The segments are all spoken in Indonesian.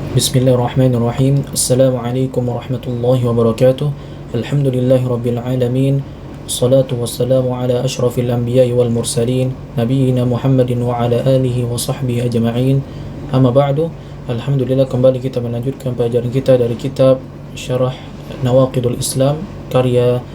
Bismillahirrahmanirrahim. Assalamualaikum warahmatullahi wabarakatuh. Alhamdulillahi rabbil alamin. Salatu wassalamu ala ashrafil anbiya'i wal mursalin nabiyyina Muhammadin wa ala alihi wa sahbihi ajma'in. Amma ba'du. Alhamdulillah, kembali kita melanjutkan pelajaran kita dari kitab Syarah Nawaqidul Islam karya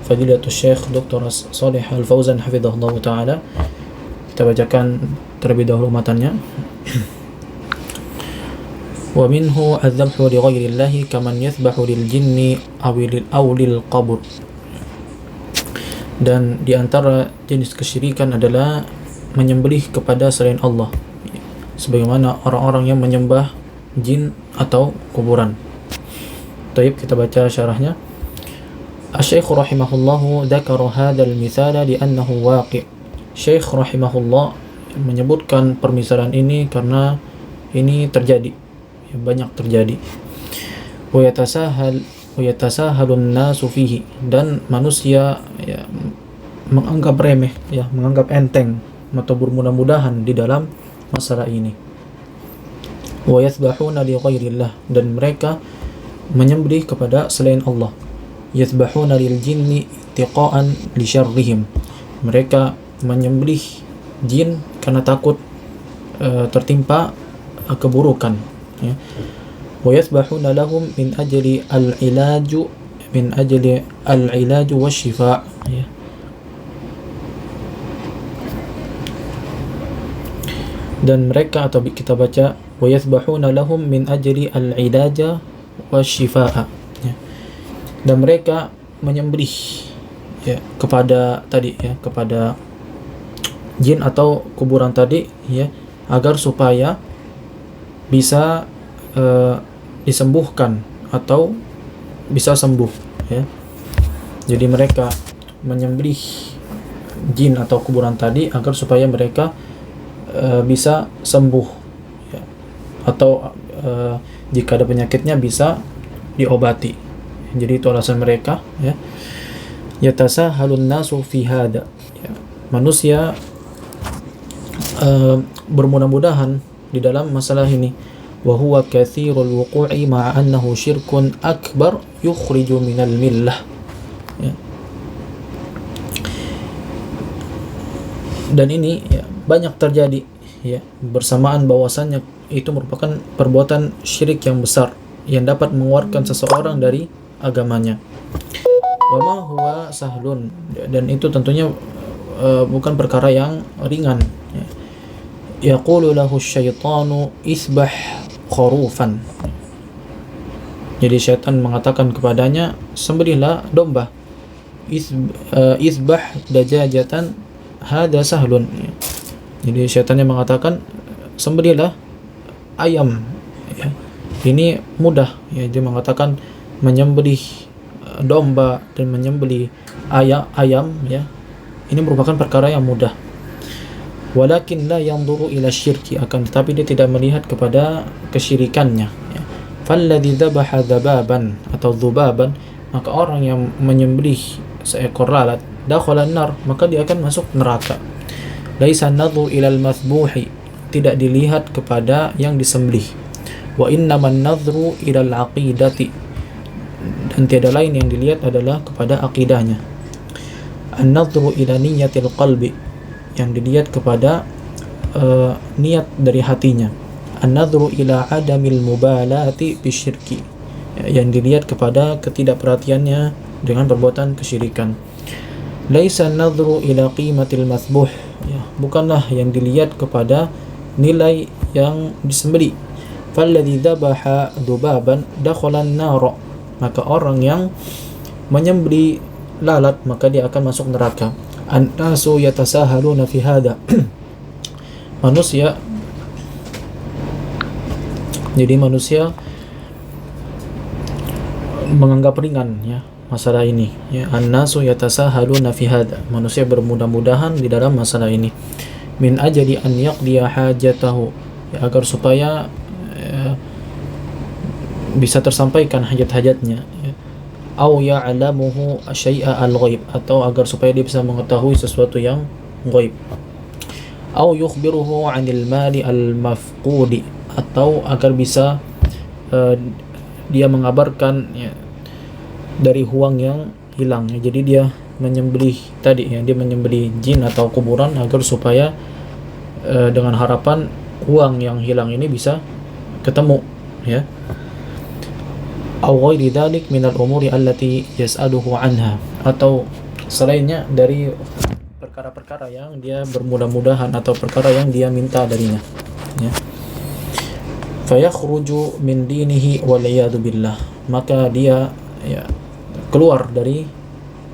Fadilatul Syekh Dr. Shalih Al-Fauzan hafizahullah taala. Kita bacakan terlebih dahulu matanya. ومنه الذبح لغير الله كمن يذبح للجن أو للقبر. Dan di antara jenis kesyirikan adalah menyembelih kepada selain Allah, sebagaimana orang-orang yang menyembah jin atau kuburan. Baik, kita baca syarahnya. Asy-Syaikh rahimahullahu dzakara hadzal mitsala li'annahu waqi'. Syekh rahimahullah menyebutkan permisalan ini karena ini terjadi, banyak terjadi. Wa yatasahalun nasu fihi, dan manusia menganggap remeh, menganggap enteng atau bermudah-mudahan di dalam masalah ini. Wa yathbahuna li ghairillah, dan mereka menyembelih kepada selain Allah. Yathbahuna lil jinni tiqaan li syarrihim, mereka menyembelih jin karena takut tertimpa keburukan. Wa yathbahuna lahum min ajli al-ilaj wasyifa. Dan mereka, atau kita baca wa yathbahuna lahum min ajli al-ilaj wasyifa, dan mereka menyembelih kepada kepada jin atau kuburan tadi, agar supaya bisa disembuhkan atau bisa sembuh, Jadi mereka menyembelih jin atau kuburan tadi agar supaya mereka bisa sembuh, atau jika ada penyakitnya bisa diobati. Jadi itu alasan mereka, Yatasahalun nasu fi hada, manusia bermudah-mudahan di dalam masalah ini. Wa huwa katsirul wuqu'i ma'a annahu syirkun akbar yukhriju minal millah. Dan ini banyak terjadi, bersamaan bahwasannya itu merupakan perbuatan syirik yang besar yang dapat mengeluarkan seseorang dari agamanya. Wa ma huwa sahlun, dan itu tentunya bukan perkara yang ringan. Yaqulu lahu syaitanu isbah khurufan, jadi syaitan mengatakan kepadanya, sembelihlah domba. Isbah dajajatan hada sahlun, jadi syaitannya mengatakan, sembelihlah ayam, ini mudah, dia mengatakan menyembelih domba dan menyembelih ayam, ini merupakan perkara yang mudah. Walakin la yanzuru ila syirki, akan tetapi dia tidak melihat kepada kesyirikannya. Falladzi dzabaha dzababan atau dzubaban, maka orang yang menyembelih seekor lalat, dakhala an-nar, maka dia akan masuk neraka. Laisa nadhu ila al-mathbuhi, tidak dilihat kepada yang disembelih. Wa innaman nadhru ila al-aqidati, dan tiada lain yang dilihat adalah kepada akidahnya. An-nadhru ila niyyatil qalbi, yang dilihat kepada niat dari hatinya. An-nadhru ila adamil mubalati bisyirki, yang dilihat kepada ketidakperhatiannya dengan perbuatan kesyirikan. Laisa an-nadhru ila qimatil mathbuh, bukanlah yang dilihat kepada nilai yang disembelih. Falladzi dzabaha dzubaban dakhala an-nar, maka orang yang menyembelih lalat maka dia akan masuk neraka. An-nasu yatasahaluna fi hada, manusia menganggap ringan masalah ini, An-nasu yatasahaluna fi hada, manusia bermudah-mudahan di dalam masalah ini. Min ajli an yaqdiya hajatahu, agar supaya bisa tersampaikan hajat-hajatnya. Au ya'lamuhu syai'a al-ghaib, atau agar supaya dia bisa mengetahui sesuatu yang ghaib. Au yukhbiruhu 'anil mali al-mafqudi, atau agar bisa dia mengabarkan ya, dari huang yang hilang ya. Jadi dia menyembelih tadi ya, dia menyembelih jin atau kuburan agar supaya dengan harapan uang yang hilang ini bisa ketemu ya. Aw ghairi dzalik minal umuri allati yas'aluhu anha, atau selainnya dari perkara-perkara yang dia bermudah-mudahan atau perkara yang dia minta darinya ya. Fayakhruju min dinihi wal iyadu billah, maka dia ya keluar dari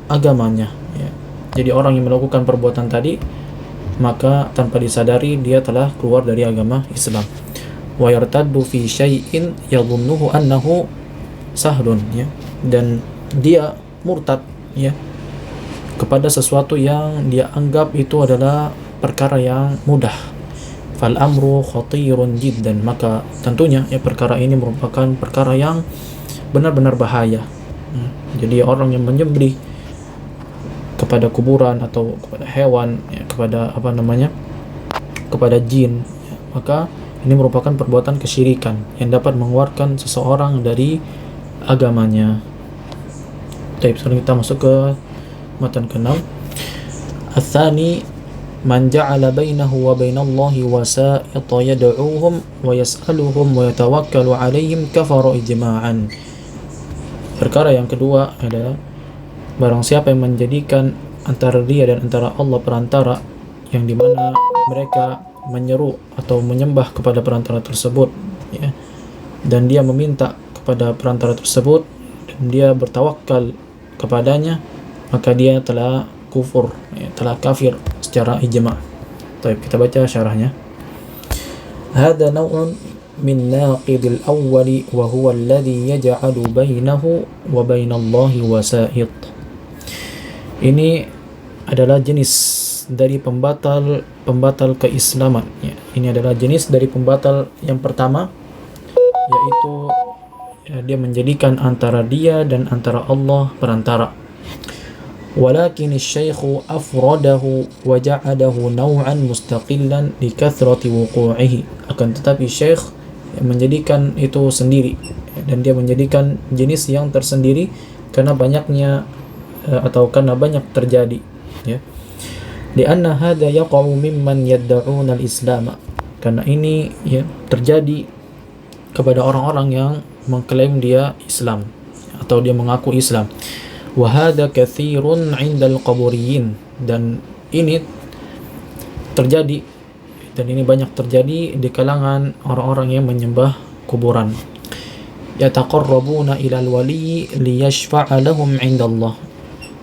agamanya ya. Jadi orang yang melakukan perbuatan tadi maka tanpa disadari dia telah keluar dari agama Islam. Wa yartaddu fi syai'in yadhunnuhu annahu sahlun ya, dan dia murtad ya kepada sesuatu yang dia anggap itu adalah perkara yang mudah. Fal amru khatirun jiddan, maka tentunya ya perkara ini merupakan perkara yang benar-benar bahaya. Jadi orang yang menyembelih kepada kuburan atau kepada hewan ya, kepada kepada jin ya, maka ini merupakan perbuatan kesyirikan yang dapat mengeluarkan seseorang dari agamanya. Baik, sekarang kita masuk ke matan ke-6. Ats-tsani man ja'ala bainahu wa bainallahi wasa'ita yad'uuhum wa yas'aluhum wa yatawakkalu 'alaihim kafara ijma'an. Perkara yang kedua adalah barang siapa yang menjadikan antara dia dan antara Allah perantara, yang dimana mereka menyeru atau menyembah kepada perantara tersebut ya, dan dia meminta kepada perantara tersebut dan dia bertawakal kepadanya, maka dia telah kufur ya, telah kafir secara ijma'. Baik, kita baca syarahnya. Hadza naw'un min naqidil awwali wa huwa alladhi yaj'alu bainahu wa bainallahi wasa'id. Ini adalah jenis dari pembatal keislaman ya. Ini adalah jenis dari pembatal yang pertama, yaitu ya, dia menjadikan antara dia dan antara Allah perantara. Walakin asy-syaikhu afradahu wa ja'alahu naw'an mustaqillan li kathrati wuqu'ihi. Akan tetapi syekh menjadikan itu sendiri dan dia menjadikan jenis yang tersendiri karena banyaknya atau karena banyak terjadi ya. Lianna hadza yaqa'u mimman yad'una al-islam, karena ini ya terjadi kepada orang-orang yang mengklaim dia Islam atau dia mengaku Islam. Wa hadza katsirun 'indal qaburiyyin, dan ini terjadi dan ini banyak terjadi di kalangan orang-orang yang menyembah kuburan. Yataqarrabuna ilal wali liyashfa'a lahum 'indallah,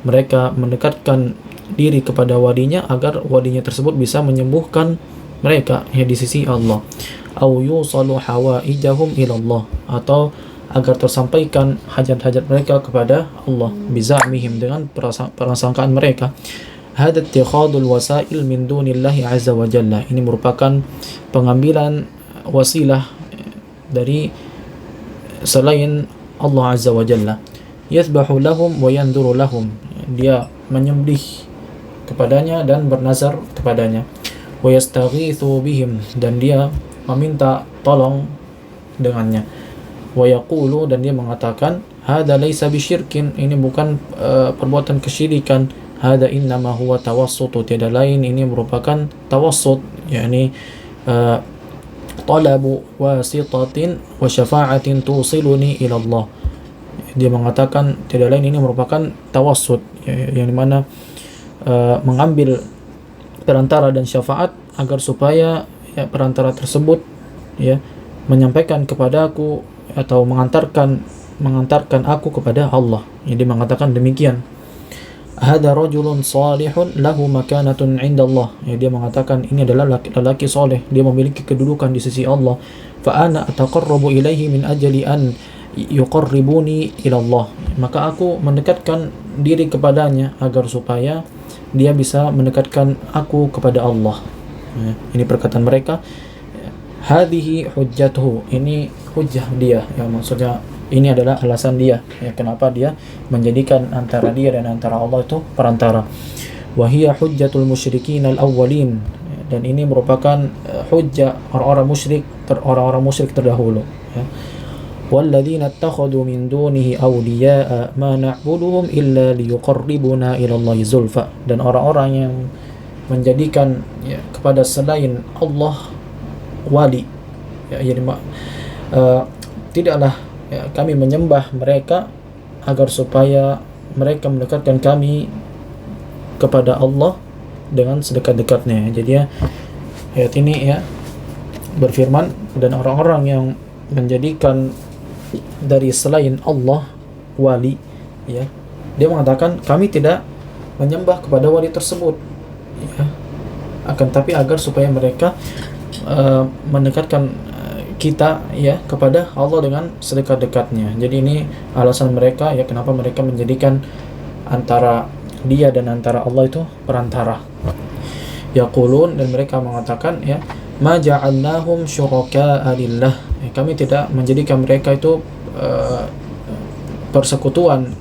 mereka mendekatkan diri kepada walinya agar walinya tersebut bisa menyembuhkan mereka ya di sisi Allah. Au yusalu hawaijahum ilallah, atau agar tersampaikan hajat-hajat mereka kepada Allah bizamihim, dengan prasangkaan mereka. Hadza ittikhadul wasail min dunillahi azza wa jalla, ini merupakan pengambilan wasilah dari selain Allah azza wa jalla. Yathbahu lahum wa yanduru lahum, dia menyembelih kepadanya dan bernazar kepadanya. Wa yastaghithu bihim, dan dia meminta tolong dengannya. Wa yaqulu, dan dia mengatakan hadza laisa bisyirkin, ini bukan perbuatan kesyirikan. Hadza innama huwa tawassut, tiada lain ini merupakan tawassut, yakni talabu wasitatin wa syafa'atin tusiluni ila Allah. Dia mengatakan tiada lain ini merupakan tawassut yang dimana mengambil perantara dan syafaat agar supaya ya, perantara tersebut ya menyampaikan kepadaku atau mengantarkan aku kepada Allah. Jadi mengatakan demikian. Hada rajulun salihun lahu makanatun 'inda Allah. Ya, dia mengatakan ini adalah laki-laki soleh, dia memiliki kedudukan di sisi Allah. Fa ana ataqarrabu ilaihi min ajli an yuqarribuni ila Allah. Maka aku mendekatkan diri kepadanya agar supaya dia bisa mendekatkan aku kepada Allah. Ya, ini perkataan mereka. Hadhihi hujjatuhu, ini hujjah dia, ya maksudnya ini adalah alasan dia ya kenapa dia menjadikan antara dia dan antara Allah itu perantara. Wa hiya hujjatul musyrikin al-awwalin, dan ini merupakan hujjah orang-orang musyrik terdahulu ya. walladzina ittakhadhu min dunihi awliya'a ma na'buduhum illa liyuqarribuna ila Allahi zulfa, dan orang-orang yang menjadikan kepada selain Allah wali, jadi tidaklah kami menyembah mereka agar supaya mereka mendekatkan kami kepada Allah dengan sedekat-dekatnya. Jadi ayat ini berfirman, dan orang-orang yang menjadikan dari selain Allah wali, dia mengatakan kami tidak menyembah kepada wali tersebut, akan tapi agar supaya mereka mendekatkan kita kepada Allah dengan sedekat-dekatnya. Jadi ini alasan mereka kenapa mereka menjadikan antara dia dan antara Allah itu perantara. Yaqulun, dan mereka mengatakan ma ja'alnahum syuraka'a lillah, kami tidak menjadikan mereka itu persekutuan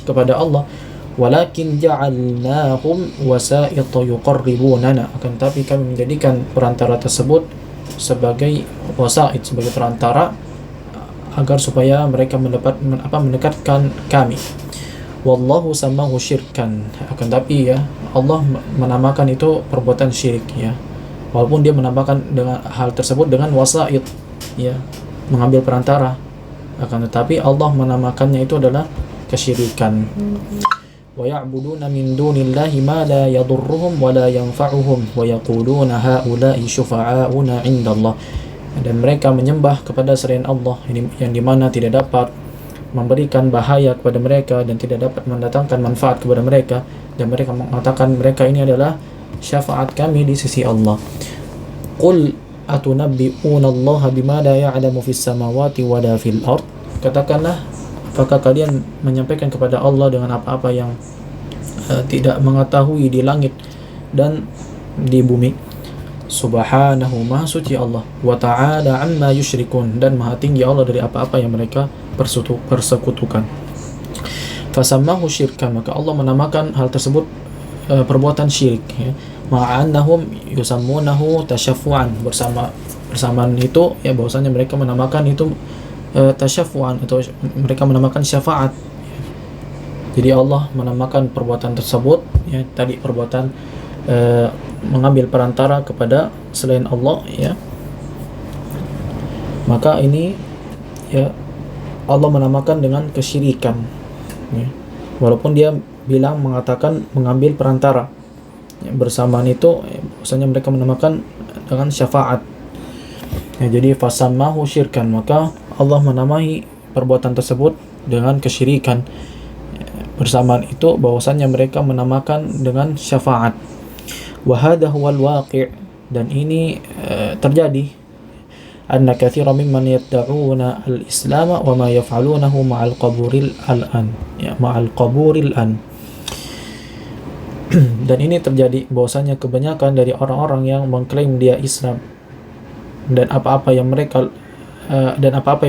kepada Allah, walakin ja'alnahum wasa'ita yuqarribunana, akan tapi kami menjadikan perantara tersebut sebagai wasa'id, sebagai perantara agar supaya mereka mendekatkan kami. Wallahu samahu syirkan, akan tapi Allah menamakan itu perbuatan syirik, walaupun dia menamakan dengan hal tersebut dengan wasa'id, mengambil perantara, akan tetapi Allah menamakannya itu adalah kesyirikan. Wa ya'buduna min dunillahi ma la yadurruhum wa la yanfa'uhum wa yaquluna haula'i syufa'auna 'indallah, dan mereka menyembah kepada selain Allah yang dimana tidak dapat memberikan bahaya kepada mereka dan tidak dapat mendatangkan manfaat kepada mereka, dan mereka mengatakan mereka ini adalah syafaat kami di sisi Allah. Qul atunabbi'una Allah bima la ya'lamu fis samawati wa la fil ard, katakanlah, apakah kalian menyampaikan kepada Allah dengan apa-apa yang tidak mengetahui di langit dan di bumi? Subhanahu, maha suci Allah, wa ta'ala amma yusyrikun, dan maha tinggi Allah dari apa-apa yang mereka persekutukan. Fasammahu syirkan, maka Allah menamakan hal tersebut perbuatan syirik, ma'annahum yusammunahu tasyaffu'an, bersamaan itu bahwasanya mereka menamakan itu tasyaffu'an, atau mereka menamakan syafaat. Jadi Allah menamakan perbuatan tersebut tadi perbuatan mengambil perantara kepada selain Allah, maka ini Allah menamakan dengan kesyirikan, walaupun dia mengatakan mengambil perantara, bersamaan itu bahwasanya mereka menamakan dengan syafaat. Jadi fasammahu syirkan, maka Allah menamai perbuatan tersebut dengan kesyirikan, bersamaan itu bahwasanya mereka menamakan dengan syafaat. Wa hadha huwal waqi', dan ini terjadi, anna katsiran mimman yad'una al-islam wa ma yaf'alunahu ma'al qaburil an, dan ini terjadi bahwasanya kebanyakan dari orang-orang yang mengklaim dia Islam dan apa-apa yang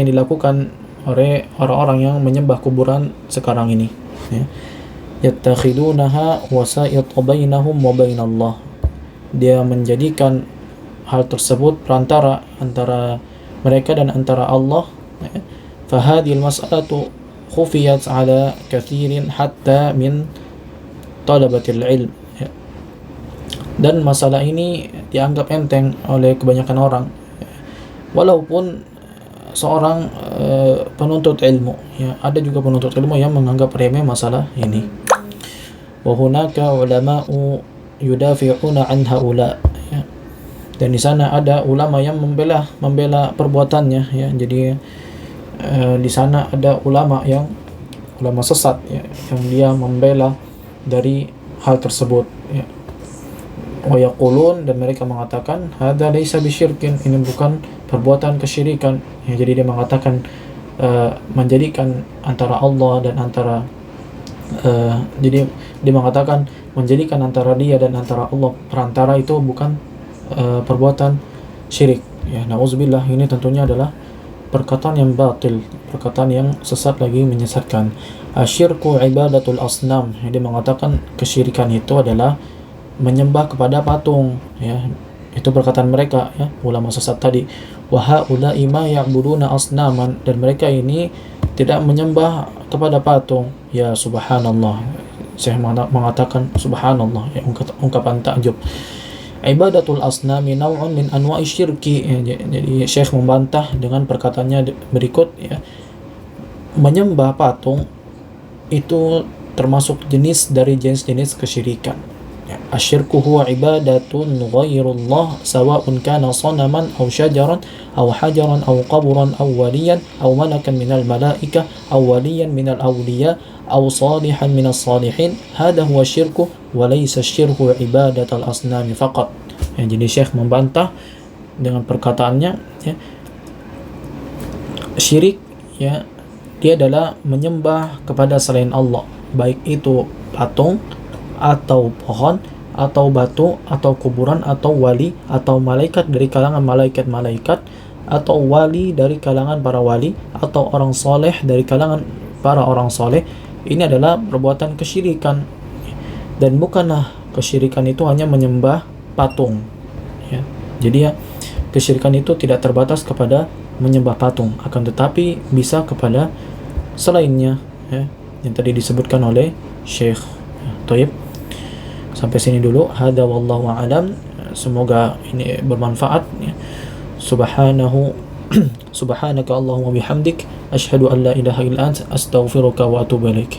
dilakukan oleh orang-orang yang menyembah kuburan sekarang ini, yattakhidunaha wasa'id bainahum wa bainallah, dia menjadikan hal tersebut perantara antara mereka dan antara Allah. Fahadhil mas'alatu khufiyat ala kathirin hatta min talabatil ilm, dan masalah ini dianggap enteng oleh kebanyakan orang, walaupun seorang penuntut ilmu, ada juga penuntut ilmu yang menganggap remeh masalah ini. Wa hunaka ulama'u yudafi'una an haula, dan di sana ada ulama yang membela perbuatannya, jadi di sana ada ulama sesat, yang dia membela dari hal tersebut, wa yaqulun, dan mereka mengatakan hadza laisa bisyirkin, ini bukan perbuatan kesyirikan, jadi dia mengatakan menjadikan antara Allah dan antara jadi dia mengatakan menjadikan antara dia dan antara Allah perantara itu bukan perbuatan syirik, na'udzubillah. Ini tentunya adalah perkataan yang batil, perkataan yang sesat lagi menyesatkan. Asyirku ibadatul asnam, dia mengatakan kesyirikan itu adalah menyembah kepada patung, Itu perkataan mereka, ya, ulama sesat tadi. Wa haula'i ma ya'buduna asnaman, dan mereka ini tidak menyembah kepada patung. Ya subhanallah. Saya mengatakan subhanallah, ya, ungkapan takjub. Ibadatul asnami naw'un min anwa'i syirki. Ya, jadi Syekh membantah dengan perkataannya berikut, ya. Menyembah patung itu termasuk jenis dari jenis-jenis kesyirikan. Ya, asyirku huwa ibadatun ghairullah sawa'un kana sanaman aw syajaran aw hajaran aw qaburan aw waliyan aw malakan minal malaika aw waliyan minal awliya aw salihan minas salihin. Hada huwa syirku wa laysa syirku ibadatul asnami faqat. Ya, jadi Syekh membantah dengan perkataannya, ya, syirik, ya, dia adalah menyembah kepada selain Allah, baik itu patung atau pohon atau batu atau kuburan atau wali atau malaikat dari kalangan malaikat-malaikat atau wali dari kalangan para wali atau orang soleh dari kalangan para orang soleh. Ini adalah perbuatan kesyirikan, dan bukanlah kesyirikan itu hanya menyembah patung, ya. Jadi, ya, kesyirikan itu tidak terbatas kepada menyembah patung, akan tetapi bisa kepada selainnya, ya, yang tadi disebutkan oleh Syekh. Thayyib, sampai sini dulu. Hada wallahu a'lam. Semoga ini bermanfaat, ya. Subhanaka Allahumma bihamdik asyhadu an la ilaha illa anta astaghfiruka wa atubu ilaik.